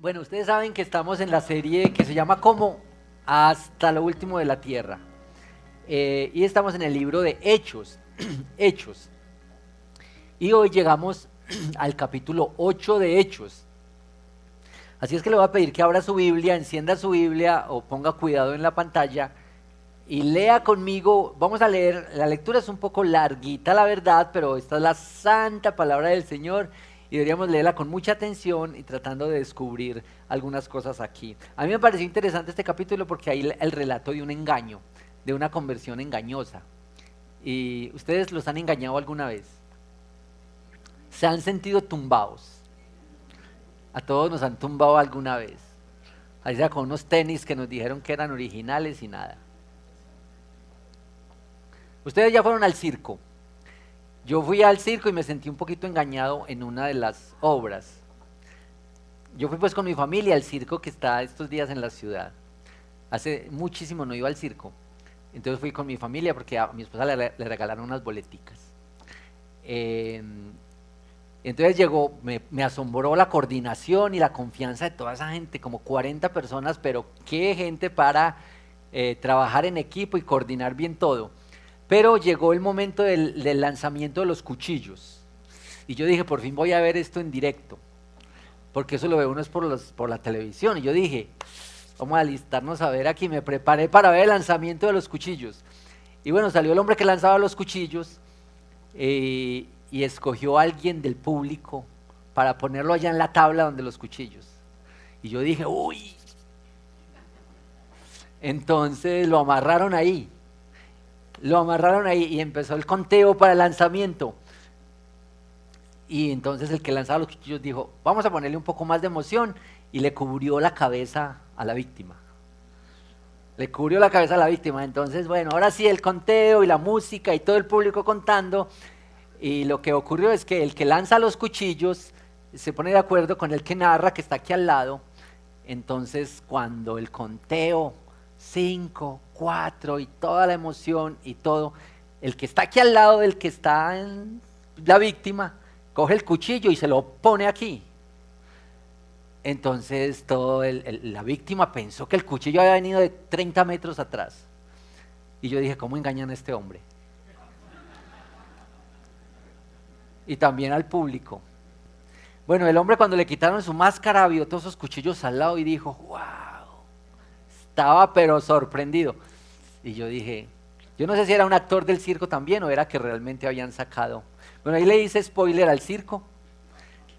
Bueno, ustedes saben que estamos en la serie que se llama como Hasta lo último de la tierra. Y estamos en el libro de Hechos. Hechos. Y hoy llegamos al capítulo 8 de Hechos. Así es que le voy a pedir que abra su Biblia, encienda su Biblia o ponga cuidado en la pantalla y lea conmigo. Vamos a leer, la lectura es un poco larguita la verdad, pero esta es la santa palabra del Señor y deberíamos leerla con mucha atención y tratando de descubrir algunas cosas aquí. A mí me pareció interesante este capítulo porque hay el relato de un engaño, de una conversión engañosa. ¿Y ustedes los han engañado alguna vez? ¿Se han sentido tumbados? A todos nos han tumbado alguna vez. Ahí sea con unos tenis que nos dijeron que eran originales y nada. Ustedes ya fueron al circo. Yo fui al circo y me sentí un poquito engañado en una de las obras. Yo fui pues con mi familia al circo que está estos días en la ciudad. Hace muchísimo no iba al circo. Entonces fui con mi familia porque a mi esposa le regalaron unas boleticas. Eh, entonces llegó, me asombró la coordinación y la confianza de toda esa gente, como 40 personas, pero qué gente para trabajar en equipo y coordinar bien todo. Pero llegó el momento del lanzamiento de los cuchillos. Y yo dije, por fin voy a ver esto en directo. Porque eso lo ve uno es por la televisión. Y yo dije, vamos a alistarnos a ver aquí. Me preparé para ver el lanzamiento de los cuchillos. Y bueno, salió el hombre que lanzaba los cuchillos y escogió a alguien del público para ponerlo allá en la tabla donde los cuchillos. Y yo dije, uy. Entonces lo amarraron ahí. Lo amarraron ahí y empezó el conteo para el lanzamiento. Y entonces el que lanzaba los cuchillos dijo, vamos a ponerle un poco más de emoción, y le cubrió la cabeza a la víctima. Le cubrió la cabeza a la víctima. Entonces, bueno, ahora sí el conteo y la música y todo el público contando. Y lo que ocurrió es que el que lanza los cuchillos se pone de acuerdo con el que narra, que está aquí al lado. Entonces, cuando el conteo 5, 4 y toda la emoción y todo, el que está aquí al lado del que está en la víctima, coge el cuchillo y se lo pone aquí. Entonces la víctima pensó que el cuchillo había venido de 30 metros atrás. Y yo dije, ¿cómo engañan a este hombre? Y también al público. Bueno, el hombre cuando le quitaron su máscara vio todos esos cuchillos al lado y dijo, wow. Estaba pero sorprendido. Y yo dije, yo no sé si era un actor del circo también o era que realmente habían sacado. Bueno, ahí le hice spoiler al circo,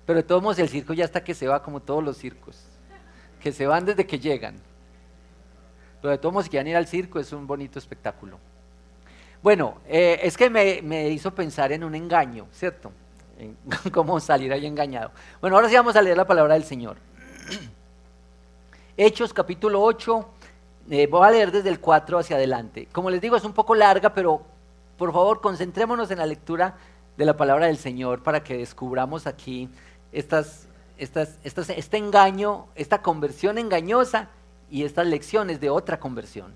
pero de todos modos el circo ya está que se va como todos los circos, que se van desde que llegan. Pero de todos modos si quieren ir al circo es un bonito espectáculo. Bueno, es que me hizo pensar en un engaño, ¿cierto? En cómo salir ahí engañado. Bueno, ahora sí vamos a leer la palabra del Señor. Hechos capítulo 8. Voy a leer desde el 4 hacia adelante. Como les digo, es un poco larga, pero por favor concentrémonos en la lectura de la palabra del Señor para que descubramos aquí este engaño, esta conversión engañosa y estas lecciones de otra conversión.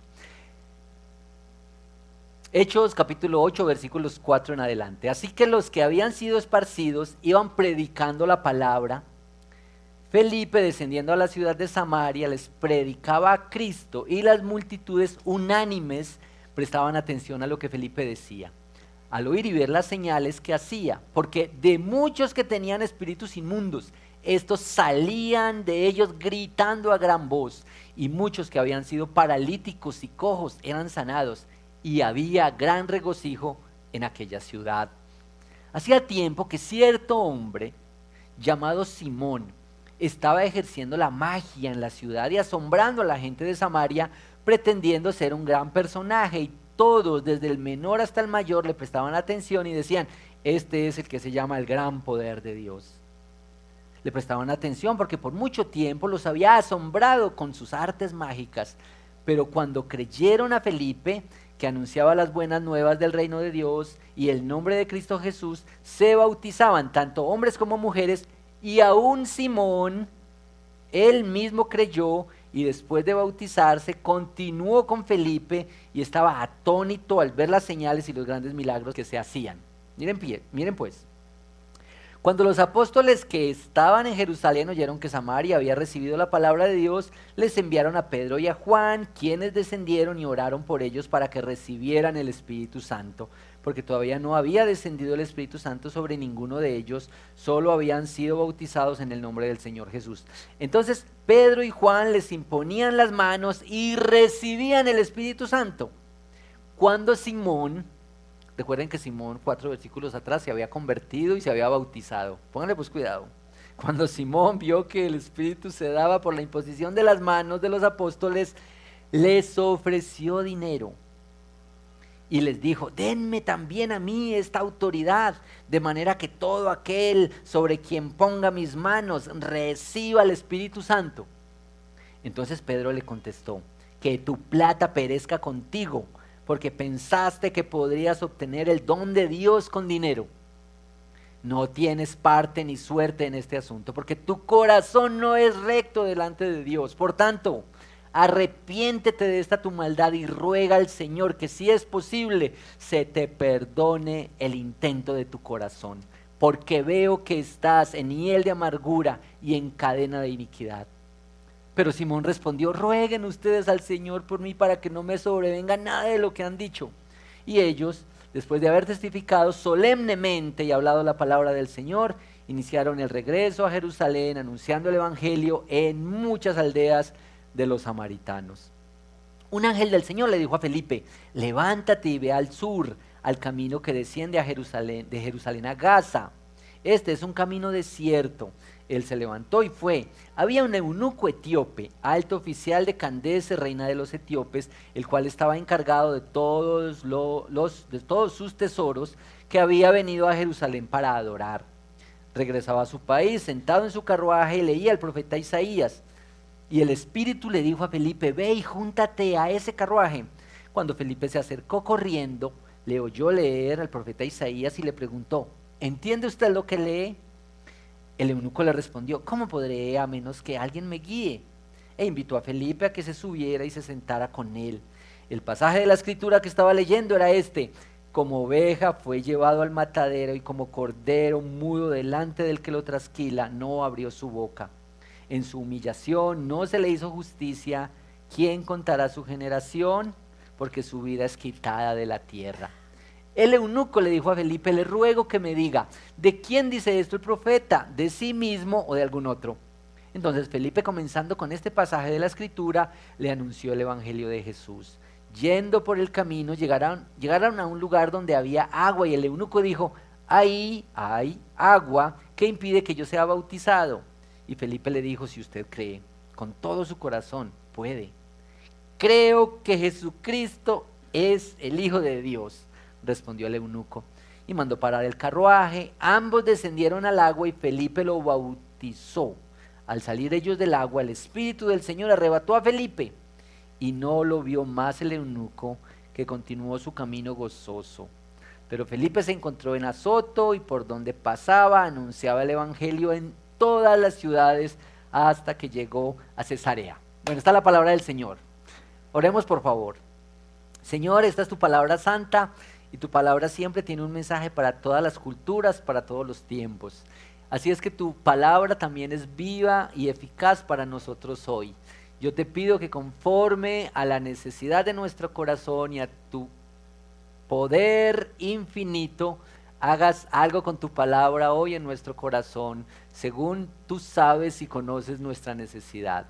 Hechos capítulo 8 versículos 4 en adelante. Así que los que habían sido esparcidos iban predicando la palabra. Felipe, descendiendo a la ciudad de Samaria, les predicaba a Cristo y las multitudes unánimes prestaban atención a lo que Felipe decía, al oír y ver las señales que hacía, porque de muchos que tenían espíritus inmundos, estos salían de ellos gritando a gran voz, y muchos que habían sido paralíticos y cojos eran sanados, y había gran regocijo en aquella ciudad. Hacía tiempo que cierto hombre llamado Simón estaba ejerciendo la magia en la ciudad y asombrando a la gente de Samaria, pretendiendo ser un gran personaje, y todos, desde el menor hasta el mayor, le prestaban atención y decían, este es el que se llama el gran poder de Dios. Le prestaban atención porque por mucho tiempo los había asombrado con sus artes mágicas, pero cuando creyeron a Felipe, que anunciaba las buenas nuevas del reino de Dios y el nombre de Cristo Jesús, se bautizaban tanto hombres como mujeres. Y aún Simón, él mismo creyó y después de bautizarse continuó con Felipe y estaba atónito al ver las señales y los grandes milagros que se hacían. Miren pues, Cuando los apóstoles que estaban en Jerusalén oyeron que Samaria había recibido la palabra de Dios, les enviaron a Pedro y a Juan, quienes descendieron y oraron por ellos para que recibieran el Espíritu Santo, porque todavía no había descendido el Espíritu Santo sobre ninguno de ellos, solo habían sido bautizados en el nombre del Señor Jesús. Entonces Pedro y Juan les imponían las manos y recibían el Espíritu Santo. Cuando Simón, recuerden que Simón 4 versículos atrás se había convertido y se había bautizado. Pónganle pues cuidado. Cuando Simón vio que el Espíritu se daba por la imposición de las manos de los apóstoles, les ofreció dinero y les dijo: denme también a mí esta autoridad, de manera que todo aquel sobre quien ponga mis manos reciba el Espíritu Santo. Entonces Pedro le contestó: que tu plata perezca contigo, porque pensaste que podrías obtener el don de Dios con dinero. No tienes parte ni suerte en este asunto, porque tu corazón no es recto delante de Dios. Por tanto, arrepiéntete de esta tu maldad y ruega al Señor que, si es posible, se te perdone el intento de tu corazón, porque veo que estás en hiel de amargura y en cadena de iniquidad. Pero Simón respondió: rueguen ustedes al Señor por mí para que no me sobrevenga nada de lo que han dicho. Y ellos, después de haber testificado solemnemente y hablado la palabra del Señor, iniciaron el regreso a Jerusalén, anunciando el evangelio en muchas aldeas de los samaritanos. Un ángel del Señor le dijo a Felipe: levántate y ve al sur, al camino que desciende a Jerusalén, de Jerusalén a Gaza. Este es un camino desierto. Él se levantó y fue. Había un eunuco etíope, alto oficial de Candace, reina de los etíopes, el cual estaba encargado de todos sus tesoros, que había venido a Jerusalén para adorar. Regresaba a su país, sentado en su carruaje, y leía el profeta Isaías. Y el Espíritu le dijo a Felipe: ve y júntate a ese carruaje. Cuando Felipe se acercó corriendo, le oyó leer al profeta Isaías y le preguntó: ¿entiende usted lo que lee? El eunuco le respondió: ¿cómo podré a menos que alguien me guíe? E invitó a Felipe a que se subiera y se sentara con él. El pasaje de la escritura que estaba leyendo era este: como oveja fue llevado al matadero, y como cordero mudo delante del que lo trasquila, no abrió su boca. En su humillación no se le hizo justicia. ¿Quién contará su generación? Porque su vida es quitada de la tierra. El eunuco le dijo a Felipe: le ruego que me diga, ¿de quién dice esto el profeta? ¿De sí mismo o de algún otro? Entonces Felipe, comenzando con este pasaje de la escritura, le anunció el evangelio de Jesús. Yendo por el camino, llegaron a un lugar donde había agua, y el eunuco dijo: ahí hay agua, ¿qué impide que yo sea bautizado? Y Felipe le dijo: si usted cree con todo su corazón, puede. Creo que Jesucristo es el Hijo de Dios, respondió el eunuco, y mandó parar el carruaje. Ambos descendieron al agua y Felipe lo bautizó. Al salir ellos del agua, el Espíritu del Señor arrebató a Felipe, y no lo vio más el eunuco, que continuó su camino gozoso. Pero Felipe se encontró en Azoto, y por donde pasaba anunciaba el evangelio en todas las ciudades hasta que llegó a Cesarea. Bueno, está la palabra del Señor. Oremos, por favor. Señor, esta es tu palabra santa, y tu palabra siempre tiene un mensaje para todas las culturas, para todos los tiempos. Así es que tu palabra también es viva y eficaz para nosotros hoy. Yo te pido que, conforme a la necesidad de nuestro corazón y a tu poder infinito, hagas algo con tu palabra hoy en nuestro corazón, según tú sabes y conoces nuestra necesidad.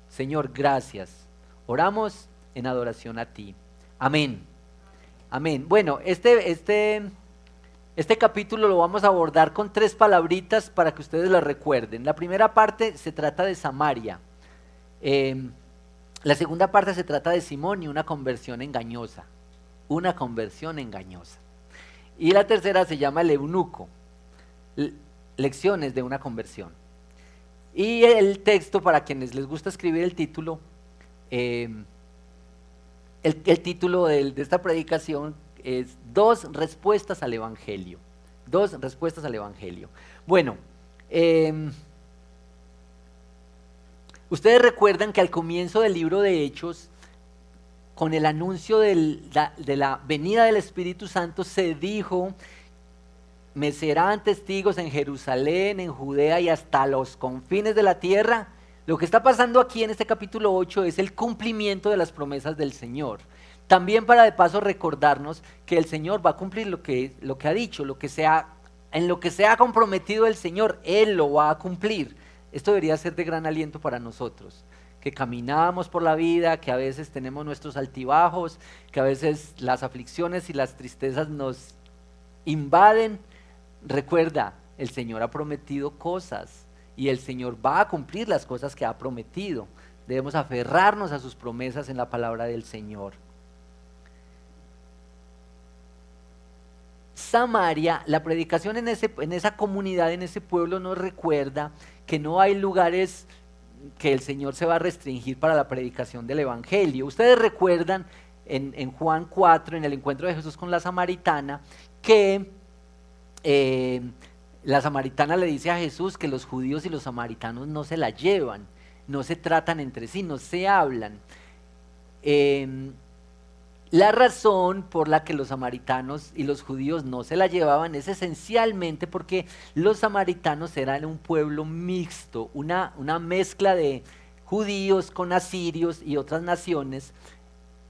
Señor, gracias. Oramos en adoración a ti. Amén. Amén. Bueno, este capítulo lo vamos a abordar con 3 palabritas para que ustedes lo recuerden. La primera parte se trata de Samaria. La segunda parte se trata de Simón y una conversión engañosa. Una conversión engañosa. Y la tercera se llama el eunuco. Lecciones de una conversión. Y el texto, para quienes les gusta escribir el título, el título de esta predicación es 2 respuestas al Evangelio. 2 respuestas al Evangelio. Bueno, ustedes recuerdan que al comienzo del libro de Hechos, con el anuncio de la venida del Espíritu Santo, se dijo: me serán testigos en Jerusalén, en Judea y hasta los confines de la tierra. Lo que está pasando aquí en este capítulo 8 es el cumplimiento de las promesas del Señor. También para de paso recordarnos que el Señor va a cumplir lo que ha dicho, en lo que se ha comprometido el Señor, Él lo va a cumplir. Esto debería ser de gran aliento para nosotros, que caminamos por la vida, que a veces tenemos nuestros altibajos, que a veces las aflicciones y las tristezas nos invaden. Recuerda, el Señor ha prometido cosas y el Señor va a cumplir las cosas que ha prometido. Debemos aferrarnos a sus promesas en la palabra del Señor. Samaria, la predicación en esa comunidad, en ese pueblo, nos recuerda que no hay lugares que el Señor se va a restringir para la predicación del Evangelio. Ustedes recuerdan en Juan 4, en el encuentro de Jesús con la samaritana, que la samaritana le dice a Jesús que los judíos y los samaritanos no se la llevan, no se tratan entre sí, no se hablan. La razón por la que los samaritanos y los judíos no se la llevaban es esencialmente porque los samaritanos eran un pueblo mixto, una mezcla de judíos con asirios y otras naciones,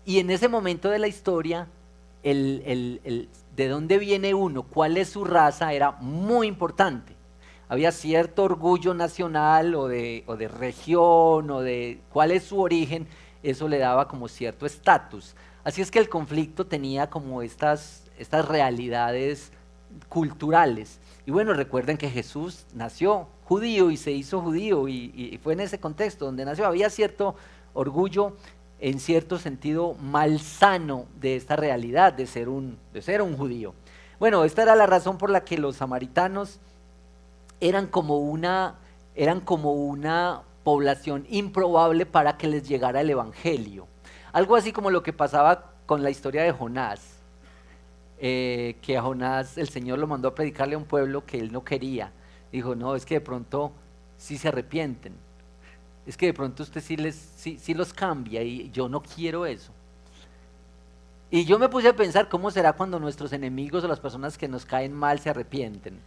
y en ese momento de la historia, de dónde viene uno, cuál es su raza, era muy importante. Había cierto orgullo nacional o de región o de cuál es su origen, eso le daba como cierto estatus. Así es que el conflicto tenía como estas realidades culturales. Y bueno, recuerden que Jesús nació judío y se hizo judío y fue en ese contexto donde nació. Había cierto orgullo, en cierto sentido malsano, de esta realidad de ser un judío. Bueno, esta era la razón por la que los samaritanos eran como una población improbable para que les llegara el evangelio. Algo así como lo que pasaba con la historia de Jonás, que a Jonás el Señor lo mandó a predicarle a un pueblo que él no quería. Dijo, no, es que de pronto sí se arrepienten, es que de pronto usted sí los cambia y yo no quiero eso. Y yo me puse a pensar cómo será cuando nuestros enemigos o las personas que nos caen mal se arrepienten.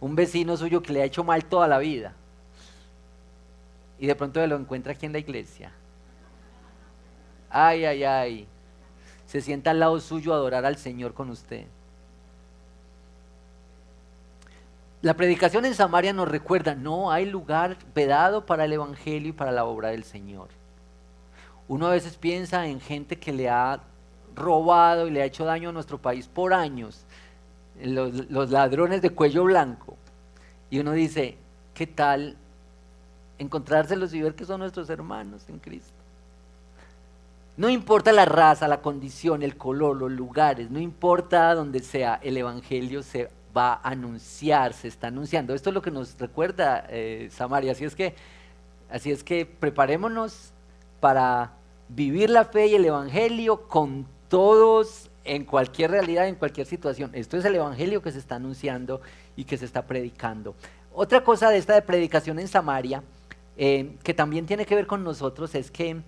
Un vecino suyo que le ha hecho mal toda la vida y de pronto lo encuentra aquí en la iglesia. Ay, ay, ay, se sienta al lado suyo a adorar al Señor con usted. La predicación en Samaria nos recuerda, no hay lugar vedado para el Evangelio y para la obra del Señor. Uno a veces piensa en gente que le ha robado y le ha hecho daño a nuestro país por años, los ladrones de cuello blanco, y uno dice, ¿qué tal encontrárselos y ver que son nuestros hermanos en Cristo? No importa la raza, la condición, el color, los lugares, no importa donde sea, el Evangelio se va a anunciar, se está anunciando. Esto es lo que nos recuerda Samaria. Así es que preparémonos para vivir la fe y el Evangelio con todos, en cualquier realidad, en cualquier situación. Esto es el Evangelio que se está anunciando y que se está predicando. Otra cosa de esta de predicación en Samaria, que también tiene que ver con nosotros, es que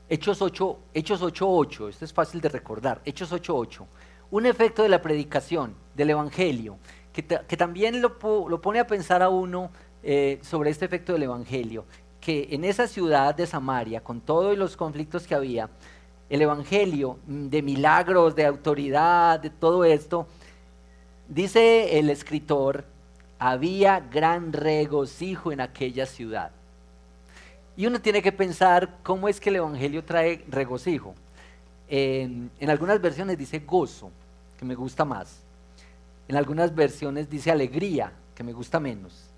Hechos 8:8, esto es fácil de recordar, Hechos 8:8, un efecto de la predicación, del Evangelio, que también lo pone a pensar a uno sobre este efecto del Evangelio, que en esa ciudad de Samaria, con todos los conflictos que había, el Evangelio de milagros, de autoridad, de todo esto, dice el escritor, había gran regocijo en aquella ciudad. Y uno tiene que pensar cómo es que el Evangelio trae regocijo. En algunas versiones dice gozo, que me gusta más. En algunas versiones dice alegría, que me gusta menos.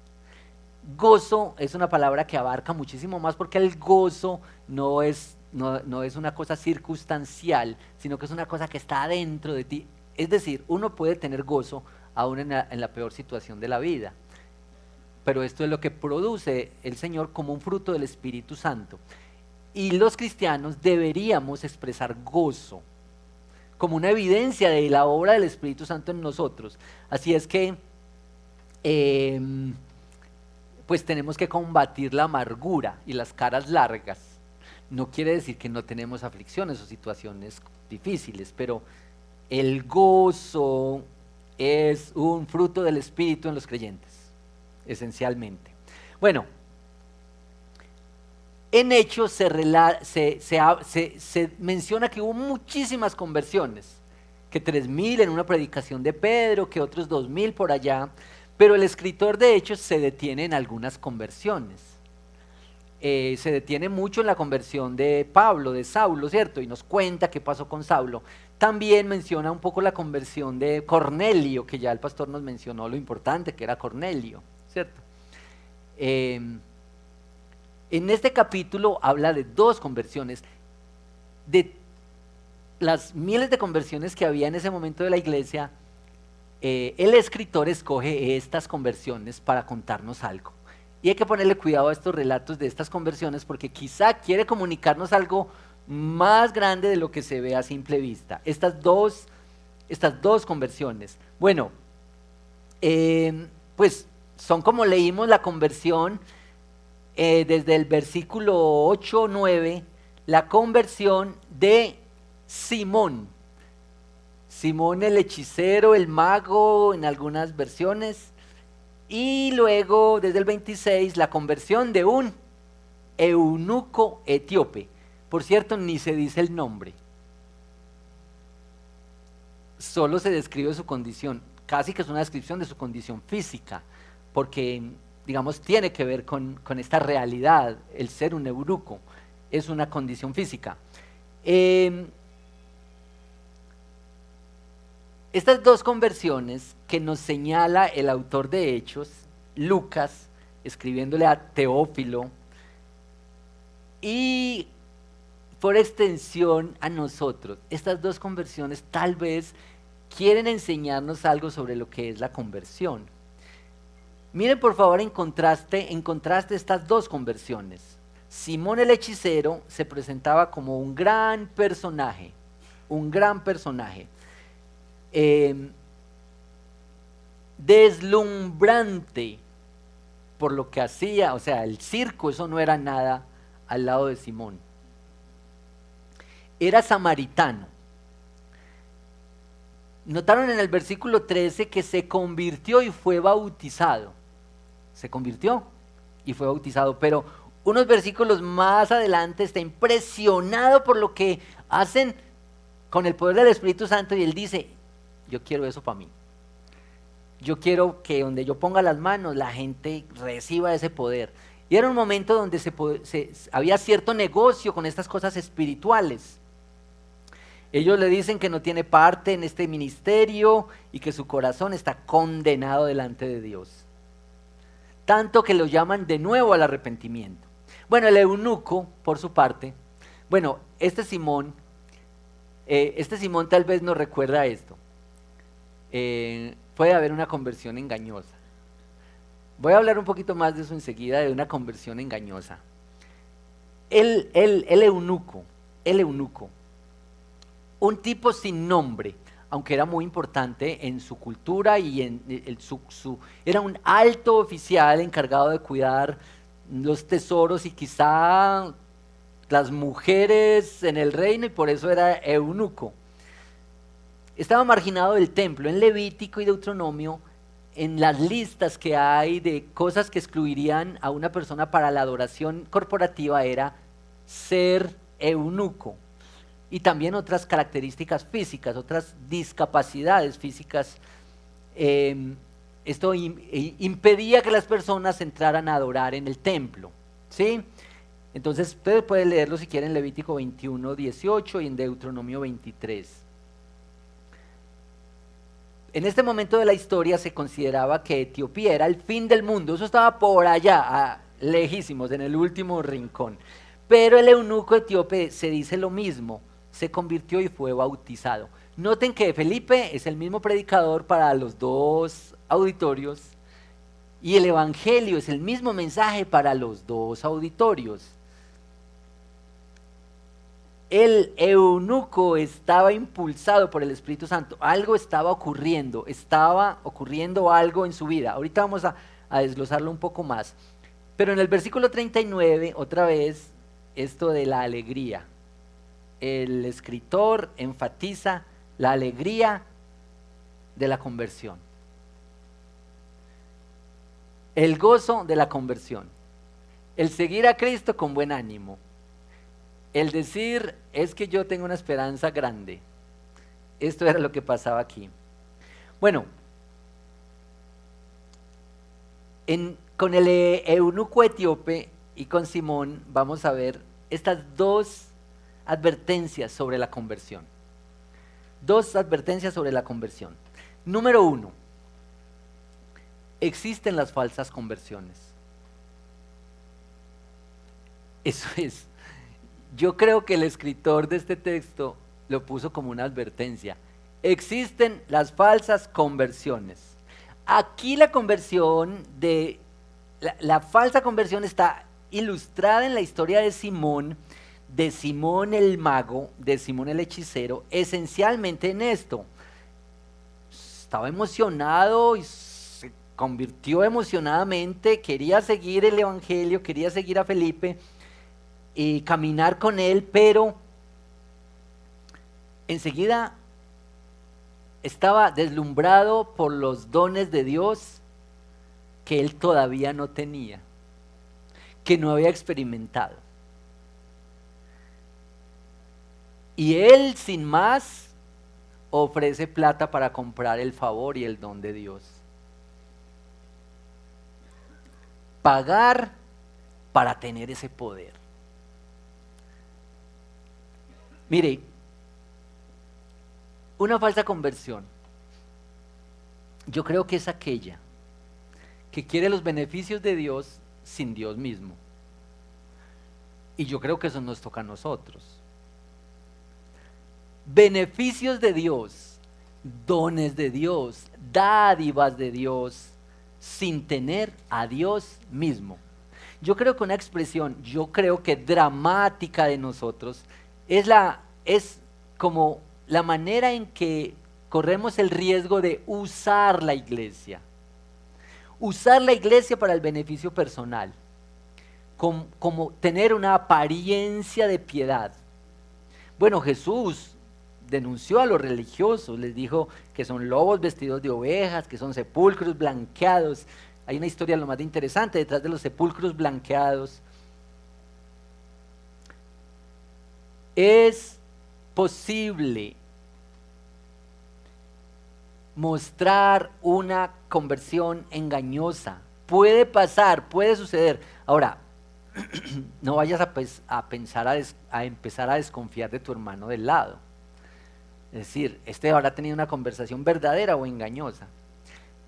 Gozo es una palabra que abarca muchísimo más porque el gozo no es una cosa circunstancial, sino que es una cosa que está adentro de ti. Es decir, uno puede tener gozo aún en la peor situación de la vida. Pero esto es lo que produce el Señor como un fruto del Espíritu Santo. Y los cristianos deberíamos expresar gozo como una evidencia de la obra del Espíritu Santo en nosotros. Así es que, pues tenemos que combatir la amargura y las caras largas. No quiere decir que no tenemos aflicciones o situaciones difíciles, pero el gozo es un fruto del Espíritu en los creyentes, esencialmente. Bueno, en Hechos se menciona que hubo muchísimas conversiones, que 3.000 en una predicación de Pedro, que otros 2.000 por allá, pero el escritor de Hechos se detiene en algunas conversiones. Se detiene mucho en la conversión de Pablo, de Saulo, ¿cierto? Y nos cuenta qué pasó con Saulo. También menciona un poco la conversión de Cornelio, que ya el pastor nos mencionó lo importante que era Cornelio, ¿cierto? En este capítulo habla de 2 conversiones, de las miles de conversiones que había en ese momento de la iglesia. El escritor escoge estas conversiones para contarnos algo. Y hay que ponerle cuidado a estos relatos de estas conversiones porque quizá quiere comunicarnos algo más grande de lo que se ve a simple vista. Estas dos conversiones. Bueno, pues son como leímos la conversión desde el versículo 8 o 9, la conversión de Simón. Simón el hechicero, el mago en algunas versiones. Y luego, desde el 26, la conversión de un eunuco etíope. Por cierto, ni se dice el nombre. Solo se describe su condición. Casi que es una descripción de su condición física. Porque, digamos, tiene que ver con esta realidad. El ser un eunuco es una condición física. Estas 2 conversiones que nos señala el autor de Hechos, Lucas, escribiéndole a Teófilo, y por extensión a nosotros, estas 2 conversiones tal vez quieren enseñarnos algo sobre lo que es la conversión. Miren por favor en contraste estas 2 conversiones. Simón el hechicero se presentaba como un gran personaje, deslumbrante por lo que hacía, o sea, el circo, eso no era nada al lado de Simón. Era samaritano. Notaron en el versículo 13 que se convirtió y fue bautizado. Se convirtió y fue bautizado, pero unos versículos más adelante está impresionado por lo que hacen con el poder del Espíritu Santo y él dice: yo quiero eso para mí. Yo quiero que donde yo ponga las manos la gente reciba ese poder. Y era un momento donde había cierto negocio con estas cosas espirituales. Ellos le dicen que no tiene parte en este ministerio y que su corazón está condenado delante de Dios. Tanto que lo llaman de nuevo al arrepentimiento. Bueno, el eunuco, por su parte, bueno, este Simón tal vez nos recuerda esto. Puede haber una conversión engañosa. Voy a hablar un poquito más de eso enseguida, de una conversión engañosa. El eunuco, un tipo sin nombre, aunque era muy importante en su cultura y era un alto oficial encargado de cuidar los tesoros y quizá las mujeres en el reino, y por eso era eunuco. Estaba marginado del templo. En Levítico y Deuteronomio, en las listas que hay de cosas que excluirían a una persona para la adoración corporativa, era ser eunuco. Y también otras características físicas, otras discapacidades físicas. Esto impedía que las personas entraran a adorar en el templo, ¿sí? Entonces ustedes pueden leerlo si quieren en Levítico 21, 18 y en Deuteronomio 23. En este momento de la historia se consideraba que Etiopía era el fin del mundo. Eso estaba por allá, lejísimos, en el último rincón. Pero el eunuco etíope se dice lo mismo, se convirtió y fue bautizado. Noten que Felipe es el mismo predicador para los 2 auditorios y el evangelio es el mismo mensaje para los 2 auditorios. El eunuco estaba impulsado por el Espíritu Santo, algo estaba ocurriendo algo en su vida. Ahorita vamos a desglosarlo un poco más. Pero en el versículo 39, otra vez, esto de la alegría. El escritor enfatiza La alegría de la conversión. El gozo de la conversión. El seguir a Cristo con buen ánimo. El decir, es que yo tengo una esperanza grande. Esto era lo que pasaba aquí. Bueno, con el eunuco etíope y con Simón vamos a ver estas dos advertencias sobre la conversión. Dos advertencias sobre la conversión. Número 1, existen las falsas conversiones. Eso es. Yo creo que el escritor de este texto lo puso como una advertencia. Existen las falsas conversiones. Aquí la conversión la falsa conversión está ilustrada en la historia de Simón el mago, de Simón el hechicero, esencialmente en esto. Estaba emocionado y se convirtió emocionadamente, quería seguir el evangelio, quería seguir a Felipe y caminar con él, pero enseguida estaba deslumbrado por los dones de Dios que él todavía no tenía, que no había experimentado. Y él, sin más, ofrece plata para comprar el favor y el don de Dios. Pagar para tener ese poder. Mire, una falsa conversión, yo creo que es aquella que quiere los beneficios de Dios sin Dios mismo. Y yo creo que eso nos toca a nosotros. Beneficios de Dios, dones de Dios, dádivas de Dios, sin tener a Dios mismo. Yo creo que una expresión, yo creo que dramática de nosotros, es como la manera en que corremos el riesgo de usar la iglesia. Usar la iglesia para el beneficio personal, como tener una apariencia de piedad. Bueno, Jesús denunció a los religiosos, les dijo que son lobos vestidos de ovejas, que son sepulcros blanqueados. Hay una historia lo más interesante detrás de los sepulcros blanqueados. Es posible mostrar una conversión engañosa. Puede pasar, puede suceder. Ahora, no vayas a empezar a desconfiar de tu hermano del lado. Es decir, habrá tenido una conversación verdadera o engañosa.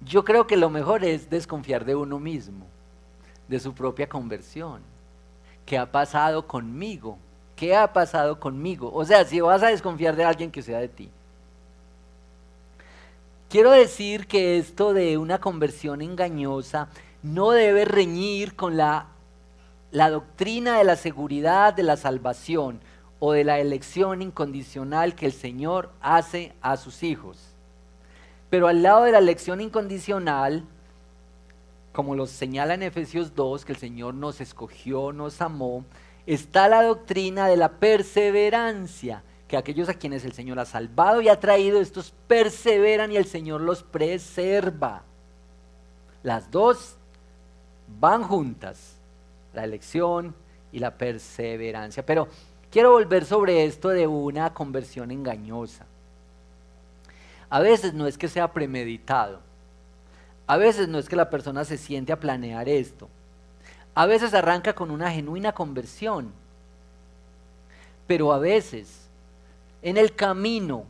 Yo creo que lo mejor es desconfiar de uno mismo, de su propia conversión. ¿Qué ha pasado conmigo? ¿Qué ha pasado conmigo? O sea, si vas a desconfiar de alguien, que sea de ti. Quiero decir que esto de una conversión engañosa no debe reñir con la doctrina de la seguridad de la salvación o de la elección incondicional que el Señor hace a sus hijos. Pero al lado de la elección incondicional, como lo señala en Efesios 2, que el Señor nos escogió, nos amó, está la doctrina de la perseverancia, que aquellos a quienes el Señor ha salvado y ha traído, estos perseveran y el Señor los preserva. Las dos van juntas, la elección y la perseverancia. Pero quiero volver sobre esto de una conversión engañosa. A veces no es que sea premeditado, a veces no es que la persona se siente a planear esto, a veces arranca con una genuina conversión, pero a veces en el camino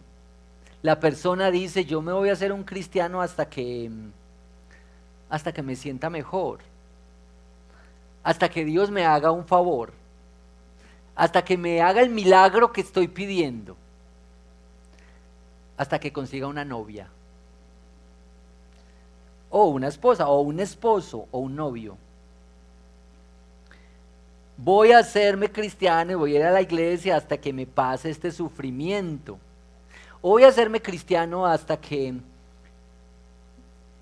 la persona dice: yo me voy a hacer un cristiano hasta que me sienta mejor, hasta que Dios me haga un favor, hasta que me haga el milagro que estoy pidiendo, hasta que consiga una novia, o una esposa, o un esposo, o un novio. Voy a hacerme cristiano y voy a ir a la iglesia hasta que me pase este sufrimiento. O voy a hacerme cristiano hasta que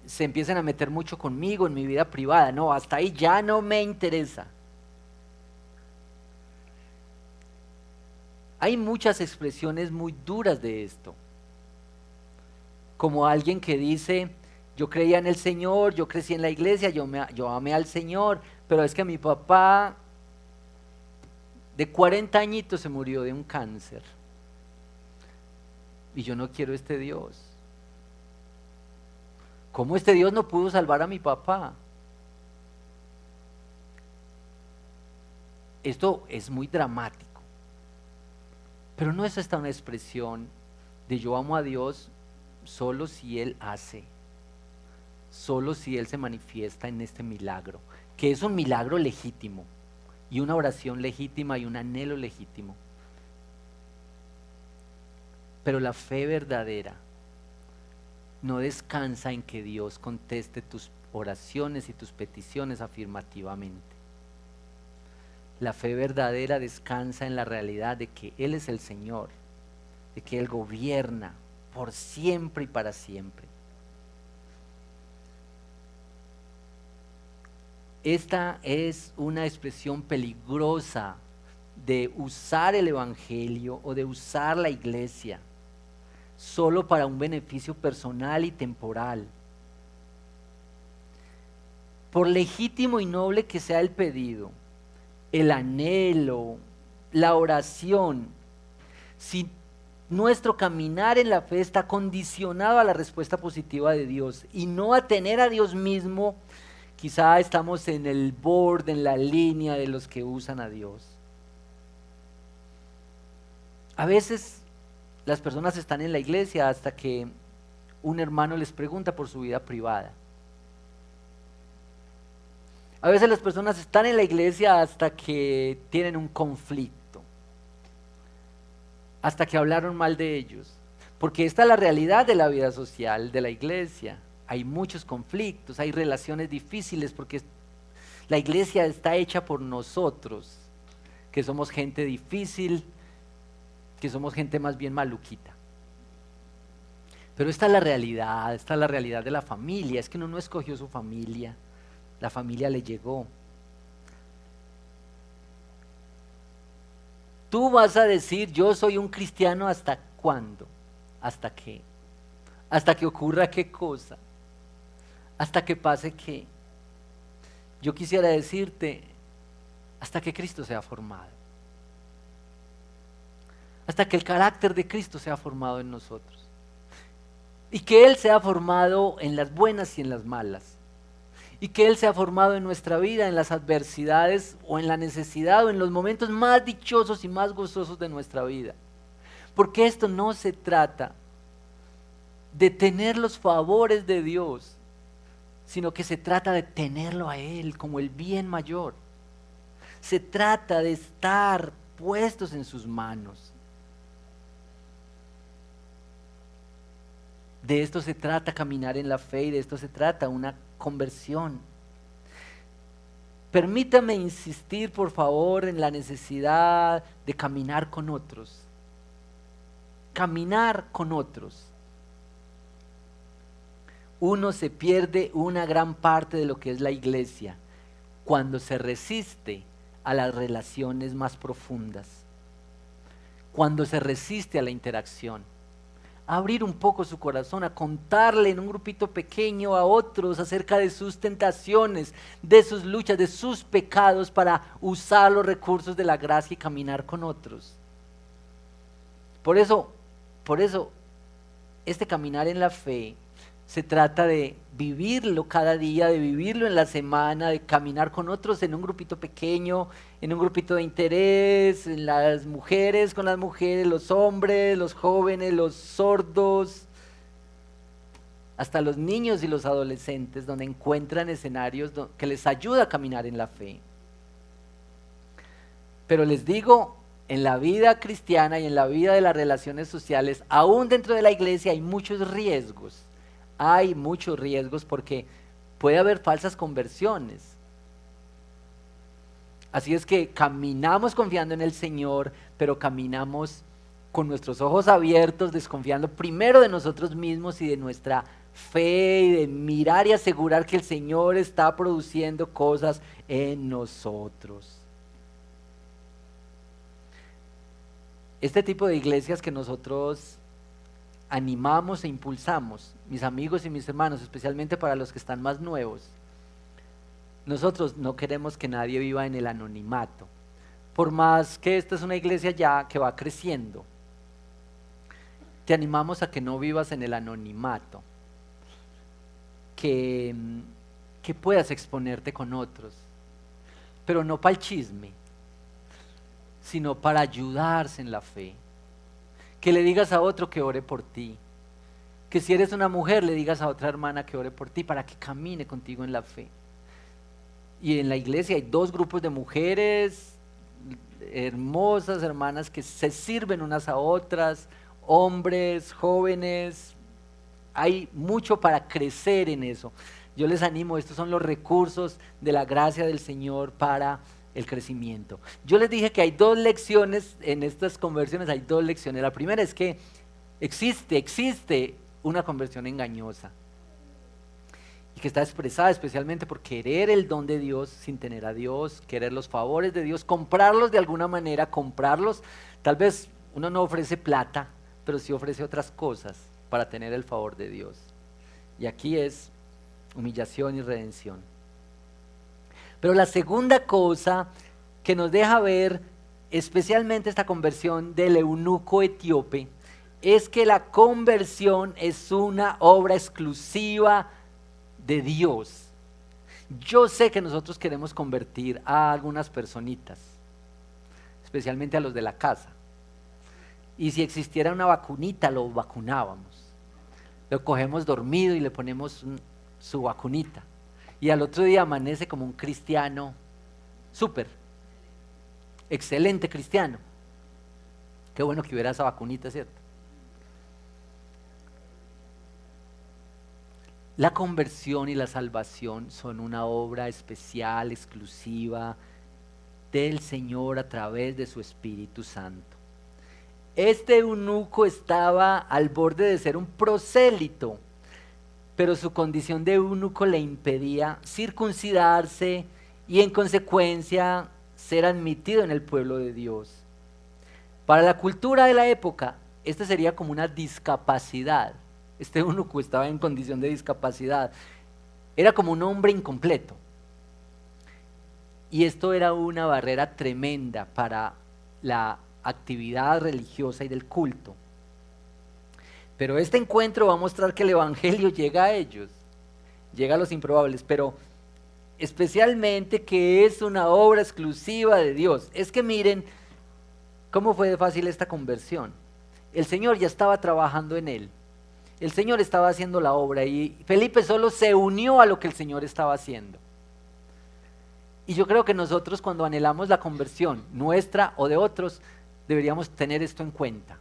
se empiecen a meter mucho conmigo en mi vida privada. No, hasta ahí ya no me interesa. Hay muchas expresiones muy duras de esto. como alguien que dice, yo creía en el Señor, yo crecí en la iglesia, yo amé al Señor, pero es que mi papá de 40 añitos se murió de un cáncer y yo no quiero este Dios. ¿Cómo este Dios no pudo salvar a mi papá? Esto es muy dramático, pero no es esta una expresión de yo amo a Dios solo si Él hace, solo si Él se manifiesta en este milagro, que es un milagro legítimo y una oración legítima y un anhelo legítimo. Pero la fe verdadera no descansa en que Dios conteste tus oraciones y tus peticiones afirmativamente. La fe verdadera descansa en la realidad de que Él es el Señor, de que Él gobierna por siempre y para siempre. Esta es una expresión peligrosa de usar el Evangelio o de usar la iglesia solo para un beneficio personal y temporal. Por legítimo y noble que sea el pedido, el anhelo, la oración, si nuestro caminar en la fe está condicionado a la respuesta positiva de Dios y no a tener a Dios mismo, quizá estamos en el borde, en la línea de los que usan a Dios. A veces las personas están en la iglesia hasta que un hermano les pregunta por su vida privada. A veces las personas están en la iglesia hasta que tienen un conflicto, hasta que hablaron mal de ellos, porque esta es la realidad de la vida social de la iglesia. Hay muchos conflictos, hay relaciones difíciles, porque la iglesia está hecha por nosotros, que somos gente difícil, que somos gente más bien maluquita. Pero esta es la realidad de la familia. Es que uno no escogió su familia, la familia le llegó. Tú vas a decir, yo soy un cristiano, ¿hasta cuándo? ¿Hasta qué? ¿Hasta que ocurra qué cosa? ¿Hasta que pase qué? Yo quisiera decirte, hasta que Cristo sea formado. Hasta que el carácter de Cristo sea formado en nosotros. Y que Él sea formado en las buenas y en las malas. Y que Él sea formado en nuestra vida, en las adversidades o en la necesidad o en los momentos más dichosos y más gozosos de nuestra vida. Porque esto no se trata de tener los favores de Dios, sino que se trata de tenerlo a Él como el bien mayor. Se trata de estar puestos en sus manos. De esto se trata caminar en la fe y de esto se trata una conversión. Permítame insistir, por favor, en la necesidad de caminar con otros. Caminar con otros. Uno se pierde una gran parte de lo que es la iglesia cuando se resiste a las relaciones más profundas, cuando se resiste a la interacción. Abrir un poco su corazón, a contarle en un grupito pequeño a otros acerca de sus tentaciones, de sus luchas, de sus pecados, para usar los recursos de la gracia y caminar con otros. Por eso, este caminar en la fe se trata de vivirlo cada día, de vivirlo en la semana, de caminar con otros en un grupito pequeño, en un grupito de interés, en las mujeres con las mujeres, los hombres, los jóvenes, los sordos, hasta los niños y los adolescentes, donde encuentran escenarios que les ayuda a caminar en la fe. Pero les digo, en la vida cristiana y en la vida de las relaciones sociales, aún dentro de la iglesia hay muchos riesgos. Hay muchos riesgos porque puede haber falsas conversiones. Así es que caminamos confiando en el Señor, pero caminamos con nuestros ojos abiertos, desconfiando primero de nosotros mismos y de nuestra fe y de mirar y asegurar que el Señor está produciendo cosas en nosotros. Este tipo de iglesias que nosotros animamos e impulsamos, mis amigos y mis hermanos, especialmente para los que están más nuevos. Nosotros no queremos que nadie viva en el anonimato, por más que esta es una iglesia ya que va creciendo. Te animamos a que no vivas en el anonimato, que puedas exponerte con otros, pero no para el chisme, sino para ayudarse en la fe. Que le digas a otro que ore por ti, que si eres una mujer le digas a otra hermana que ore por ti para que camine contigo en la fe. Y en la iglesia hay 2 grupos de mujeres hermosas, hermanas que se sirven unas a otras, hombres, jóvenes, hay mucho para crecer en eso. Yo les animo, estos son los recursos de la gracia del Señor para el crecimiento. Yo les dije que hay 2 lecciones en estas conversiones, hay 2 lecciones. La primera es que existe una conversión engañosa y que está expresada especialmente por querer el don de Dios sin tener a Dios, querer los favores de Dios, comprarlos de alguna manera, comprarlos. Tal vez uno no ofrece plata, pero sí ofrece otras cosas para tener el favor de Dios. Y aquí es humillación y redención. Pero la segunda cosa que nos deja ver especialmente esta conversión del eunuco etíope es que la conversión es una obra exclusiva de Dios. Yo sé que nosotros queremos convertir a algunas personitas, especialmente a los de la casa. Y si existiera una vacunita, lo vacunábamos. Lo cogemos dormido y le ponemos su vacunita. Y al otro día amanece como un cristiano súper, excelente cristiano. Qué bueno que hubiera esa vacunita, ¿cierto? La conversión y la salvación son una obra especial, exclusiva del Señor a través de su Espíritu Santo. Este eunuco estaba al borde de ser un prosélito, pero su condición de eunuco le impedía circuncidarse y en consecuencia ser admitido en el pueblo de Dios. Para la cultura de la época, este sería como una discapacidad. Este eunuco estaba en condición de discapacidad. Era como un hombre incompleto. Y esto era una barrera tremenda para la actividad religiosa y del culto. Pero este encuentro va a mostrar que el evangelio llega a ellos, llega a los improbables, pero especialmente que es una obra exclusiva de Dios. Es que miren cómo fue de fácil esta conversión. El Señor ya estaba trabajando en él. El Señor estaba haciendo la obra y Felipe solo se unió a lo que el Señor estaba haciendo. Y yo creo que nosotros cuando anhelamos la conversión nuestra o de otros, deberíamos tener esto en cuenta.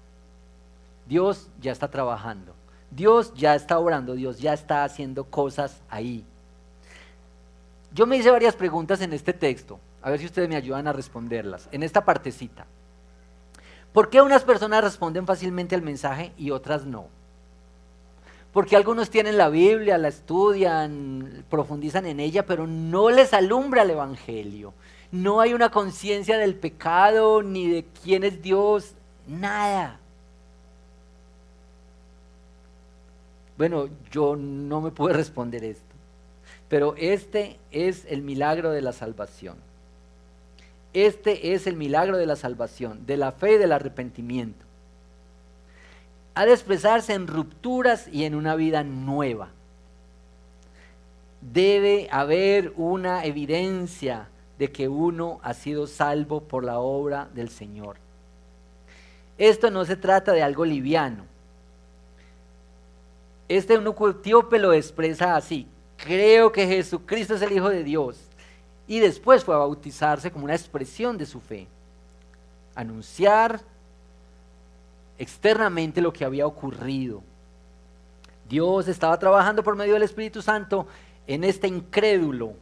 Dios ya está trabajando, Dios ya está obrando, Dios ya está haciendo cosas ahí. Yo me hice varias preguntas en este texto, a ver si ustedes me ayudan a responderlas, en esta partecita. ¿Por qué unas personas responden fácilmente al mensaje y otras no? Porque algunos tienen la Biblia, la estudian, profundizan en ella, pero no les alumbra el evangelio. No hay una conciencia del pecado, ni de quién es Dios, nada. Bueno, yo no me puedo responder esto, pero este es el milagro de la salvación. Este es el milagro de la salvación, de la fe y del arrepentimiento. Ha de expresarse en rupturas y en una vida nueva. Debe haber una evidencia de que uno ha sido salvo por la obra del Señor. Esto no se trata de algo liviano. Este eunuco etíope lo expresa así: creo que Jesucristo es el Hijo de Dios. Y después fue a bautizarse como una expresión de su fe. Anunciar externamente lo que había ocurrido. Dios estaba trabajando por medio del Espíritu Santo en este incrédulo.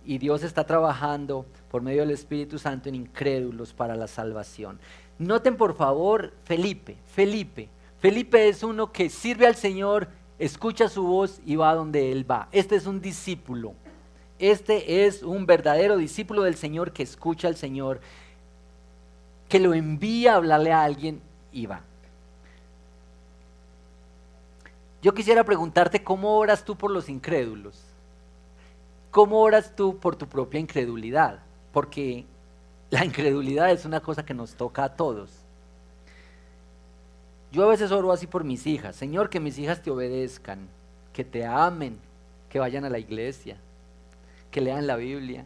Y Dios está trabajando por medio del Espíritu Santo en incrédulos para la salvación. Noten por favor Felipe es uno que sirve al Señor, escucha su voz y va donde Él va. Este es un discípulo. Este es un verdadero discípulo del Señor que escucha al Señor, que lo envía a hablarle a alguien y va. Yo quisiera preguntarte cómo oras tú por los incrédulos. ¿Cómo oras tú por tu propia incredulidad? Porque la incredulidad es una cosa que nos toca a todos. Yo a veces oro así por mis hijas. Señor, que mis hijas te obedezcan, que te amen, que vayan a la iglesia, que lean la Biblia.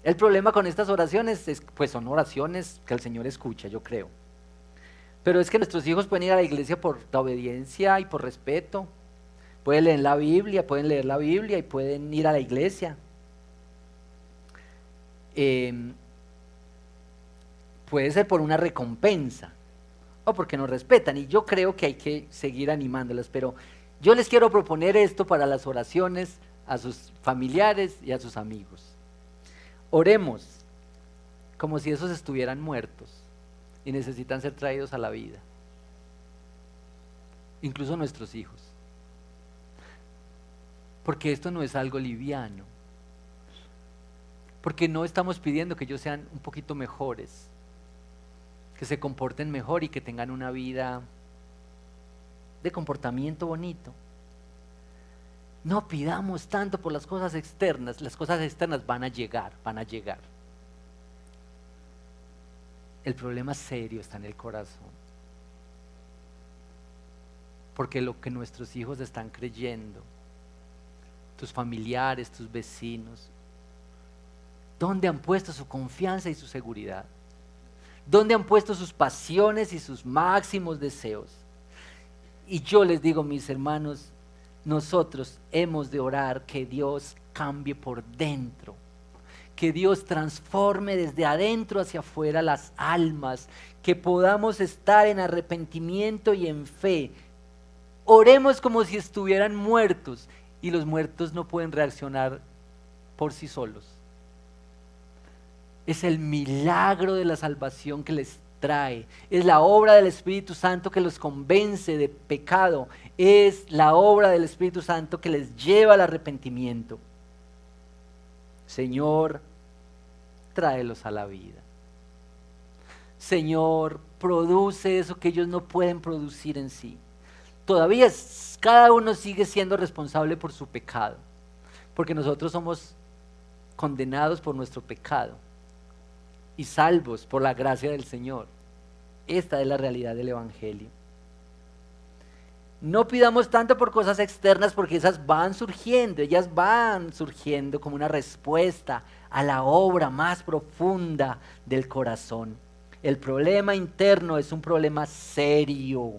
El problema con estas oraciones es, pues son oraciones que el Señor escucha, yo creo. Pero es que nuestros hijos pueden ir a la iglesia por la obediencia y por respeto. Pueden leer la Biblia, pueden leer la Biblia y pueden ir a la iglesia. Puede ser por una recompensa o porque nos respetan, y yo creo que hay que seguir animándolas, pero yo les quiero proponer esto para las oraciones a sus familiares y a sus amigos. Oremos como si esos estuvieran muertos y necesitan ser traídos a la vida, incluso nuestros hijos, porque esto no es algo liviano, porque no estamos pidiendo que ellos sean un poquito mejores, que se comporten mejor y que tengan una vida de comportamiento bonito. No pidamos tanto por las cosas externas van a llegar. El problema serio está en el corazón, porque lo que nuestros hijos están creyendo, tus familiares, tus vecinos, ¿dónde han puesto su confianza y su seguridad? ¿Dónde han puesto sus pasiones y sus máximos deseos? Y yo les digo, mis hermanos, nosotros hemos de orar que Dios cambie por dentro, que Dios transforme desde adentro hacia afuera las almas, que podamos estar en arrepentimiento y en fe. Oremos como si estuvieran muertos, y los muertos no pueden reaccionar por sí solos. Es el milagro de la salvación que les trae, es la obra del Espíritu Santo que los convence de pecado, es la obra del Espíritu Santo que les lleva al arrepentimiento. Señor, tráelos a la vida. Señor, produce eso que ellos no pueden producir en sí. Todavía cada uno sigue siendo responsable por su pecado, porque nosotros somos condenados por nuestro pecado y salvos por la gracia del Señor. Esta es la realidad del Evangelio. No pidamos tanto por cosas externas, porque esas ellas van surgiendo como una respuesta a la obra más profunda del corazón. El problema interno es un problema serio.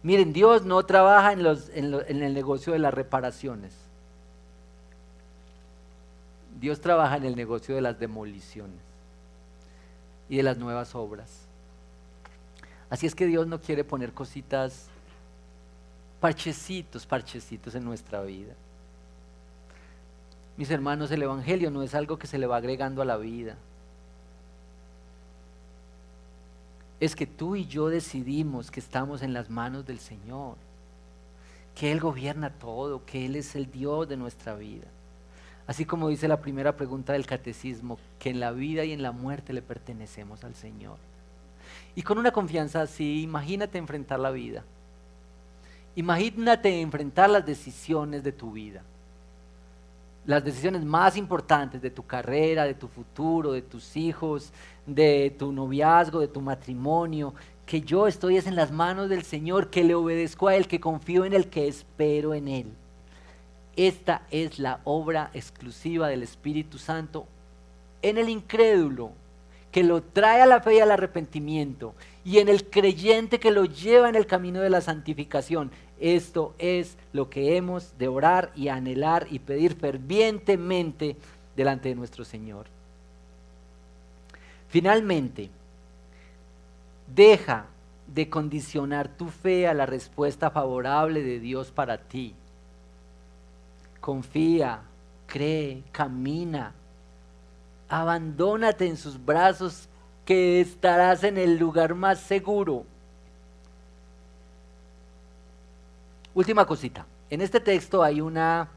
Miren, Dios no trabaja en el negocio de las reparaciones. Dios trabaja en el negocio de las demoliciones y de las nuevas obras. Así es que Dios no quiere poner cositas, parchecitos en nuestra vida. Mis hermanos, el Evangelio no es algo que se le va agregando a la vida. Es que tú y yo decidimos que estamos en las manos del Señor, que Él gobierna todo, que Él es el Dios de nuestra vida. Así como dice la primera pregunta del catecismo, que en la vida y en la muerte le pertenecemos al Señor. Y con una confianza así, imagínate enfrentar la vida. Imagínate enfrentar las decisiones de tu vida. Las decisiones más importantes de tu carrera, de tu futuro, de tus hijos, de tu noviazgo, de tu matrimonio. Que yo estoy en las manos del Señor, que le obedezco a Él, que confío en Él, que espero en Él. Esta es la obra exclusiva del Espíritu Santo en el incrédulo, que lo trae a la fe y al arrepentimiento, y en el creyente que lo lleva en el camino de la santificación. Esto es lo que hemos de orar y anhelar y pedir fervientemente delante de nuestro Señor. Finalmente, deja de condicionar tu fe a la respuesta favorable de Dios para ti. Confía, cree, camina, abandónate en sus brazos, que estarás en el lugar más seguro. Última cosita, en este texto hay una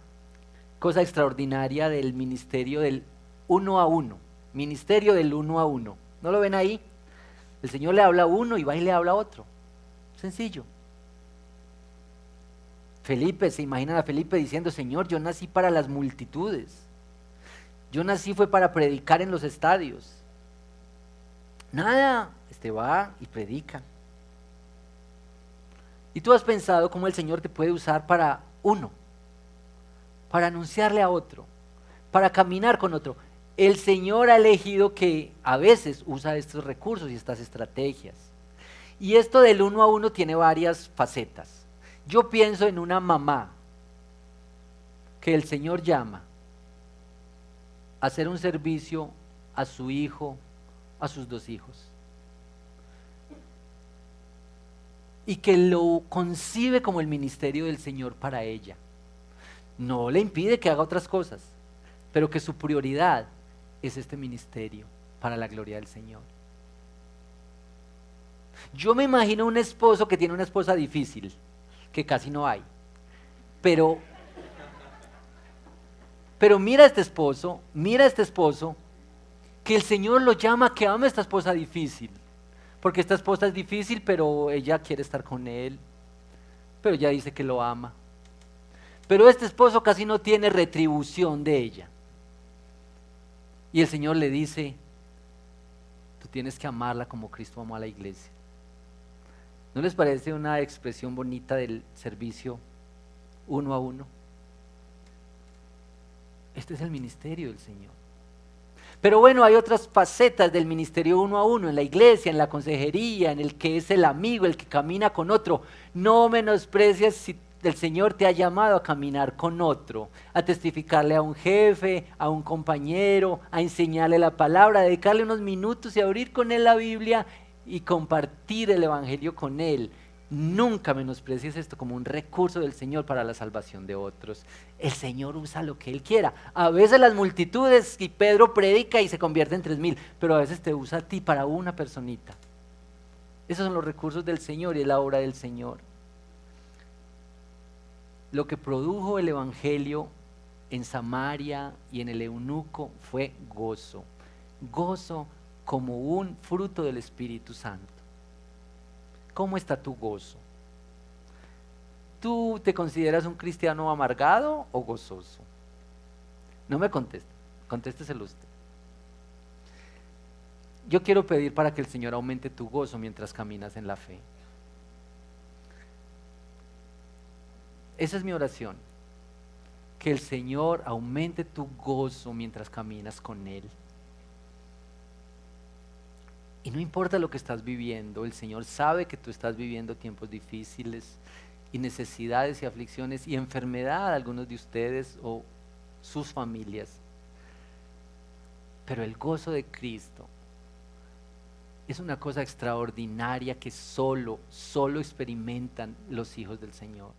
cosa extraordinaria del ministerio del 1 a 1, ministerio del 1 a 1. ¿No lo ven ahí? El Señor le habla a uno y va y le habla a otro. Sencillo. Felipe, se imaginan a Felipe diciendo, Señor, yo nací para las multitudes. Yo nací fue para predicar en los estadios. Nada, va y predica. Y tú has pensado cómo el Señor te puede usar para uno, para anunciarle a otro, para caminar con otro. El Señor ha elegido que a veces usa estos recursos y estas estrategias. Y esto del uno a uno tiene varias facetas. Yo pienso en una mamá que el Señor llama a hacer un servicio a su hijo, a sus 2 hijos. Y que lo concibe como el ministerio del Señor para ella. No le impide que haga otras cosas, pero que su prioridad es este ministerio para la gloria del Señor. Yo me imagino un esposo que tiene una esposa difícil, que casi no hay, pero mira a este esposo, que el Señor lo llama a que ame a esta esposa difícil, porque esta esposa es difícil, pero ella quiere estar con él, pero ella dice que lo ama. Pero este esposo casi no tiene retribución de ella. Y el Señor le dice, tú tienes que amarla como Cristo amó a la iglesia. ¿No les parece una expresión bonita del servicio uno a uno? Este es el ministerio del Señor. Pero bueno, hay otras facetas del ministerio uno a uno, en la iglesia, en la consejería, en el que es el amigo, el que camina con otro. No menosprecies si el Señor te ha llamado a caminar con otro, a testificarle a un jefe, a un compañero, a enseñarle la palabra, a dedicarle unos minutos y abrir con él la Biblia y compartir el evangelio con él. Nunca menosprecies esto como un recurso del Señor para la salvación de otros. El Señor usa lo que Él quiera. A veces las multitudes, y Pedro predica y se convierte en 3000, pero a veces te usa a ti para una personita. Esos son los recursos del Señor y es la obra del Señor. Lo que produjo el evangelio en Samaria y en el eunuco fue gozo. Gozo como un fruto del Espíritu Santo. ¿Cómo está tu gozo? ¿Tú te consideras un cristiano amargado o gozoso? No me conteste, contésteselo usted. Yo quiero pedir para que el Señor aumente tu gozo mientras caminas en la fe. Esa es mi oración. Que el Señor aumente tu gozo mientras caminas con Él. Y no importa lo que estás viviendo, el Señor sabe que tú estás viviendo tiempos difíciles y necesidades y aflicciones y enfermedad, algunos de ustedes o sus familias. Pero el gozo de Cristo es una cosa extraordinaria que solo experimentan los hijos del Señor.